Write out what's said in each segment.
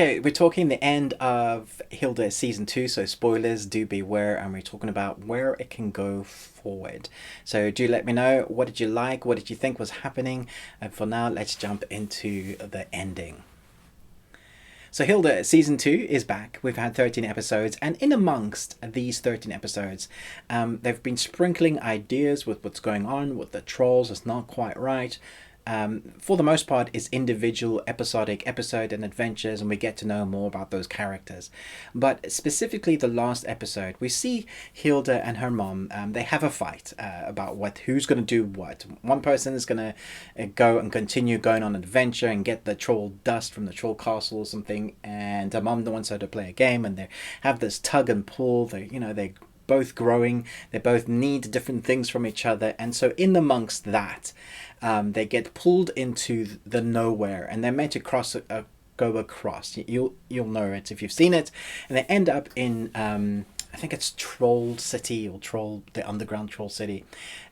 Okay, we're talking the end of Hilda season 2, so spoilers, do beware, and we're talking about where it can go forward. So do let me know, what did you like, what did you think was happening, and for now, let's jump into the ending. So Hilda season 2 is back. We've had 13 episodes, and in amongst these 13 episodes, they've been sprinkling ideas with what's going on with the trolls. It's not quite right. For the most part, it's individual episodic episode and adventures, and we get to know more about those characters. But specifically, the last episode, we see Hilda and her mom. They have a fight about who's going to do what. One person is going to go and continue going on an adventure and get the troll dust from the troll castle or something, and her mom wants her to play a game, and they have this tug and pull. They both growing, they both need different things from each other, and so in amongst that, they get pulled into the nowhere, and they're meant to go across. You'll know it if you've seen it, and they end up in I think it's Troll City, or the underground Troll City,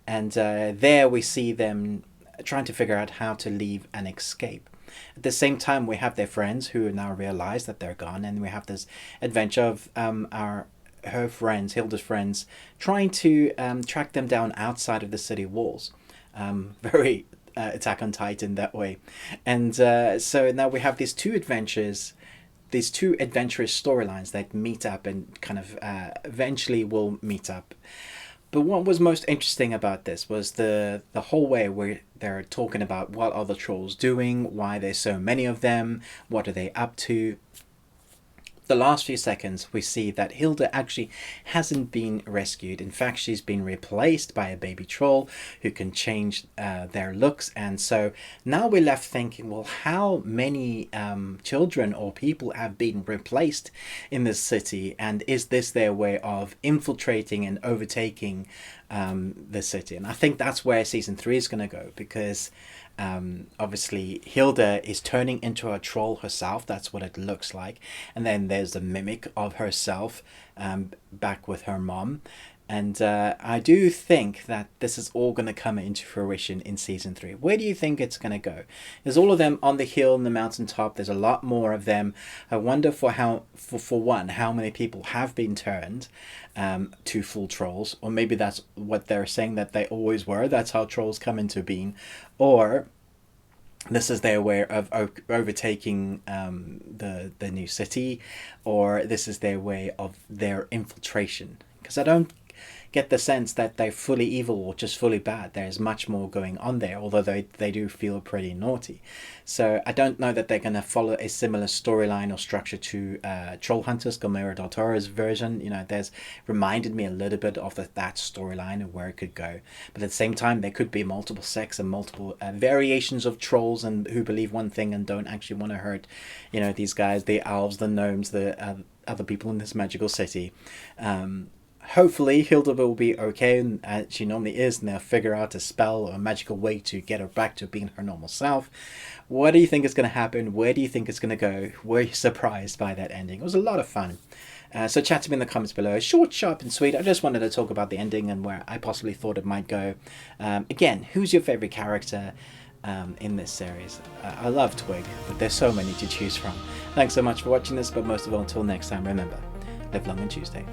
and there we see them trying to figure out how to leave and escape. At the same time, we have their friends who now realize that they're gone, and we have this adventure of her friends, Hilda's friends, trying to track them down outside of the city walls. Very Attack on Titan that way. And so now we have these two adventurous storylines that meet up and kind of eventually will meet up. But what was most interesting about this was the whole way where they're talking about what are the trolls doing, why there's so many of them, what are they up to. The last few seconds, we see that Hilda actually hasn't been rescued. In fact, she's been replaced by a baby troll who can change their looks. And so now we're left thinking, well, how many children or people have been replaced in this city? And is this their way of infiltrating and overtaking the city? And I think that's where season 3 is going to go, because obviously Hilda is turning into a troll herself. That's what it looks like. And then there's the mimic of herself back with her mom. And I do think that this is all going to come into fruition in season 3. Where do you think it's going to go? There's all of them on the hill and the mountaintop. There's a lot more of them. I wonder for one, how many people have been turned to full trolls. Or maybe that's what they're saying, that they always were. That's how trolls come into being. Or this is their way of overtaking the new city. Or this is their way of their infiltration. Because I don't get the sense that they're fully evil or just fully bad. There's much more going on there, although they do feel pretty naughty. So I don't know that they're going to follow a similar storyline or structure to Troll Hunters, Guillermo del Toro's version. There's reminded me a little bit of that storyline and where it could go. But at the same time, there could be multiple sects and multiple variations of trolls and who believe one thing and don't actually want to hurt, these guys, the elves, the gnomes, the other people in this magical city. Hopefully Hilda will be okay, and as she normally is, and they'll figure out a spell or a magical way to get her back to being her normal self. What do you think is going to happen? Where do you think it's going to go? Were you surprised by that ending? It was a lot of fun. So chat to me in the comments below. Short, sharp and sweet. I just wanted to talk about the ending and where I possibly thought it might go. Again, who's your favourite character in this series? I love Twig, but there's so many to choose from. Thanks so much for watching this, but most of all, until next time, remember, live long on Tuesday.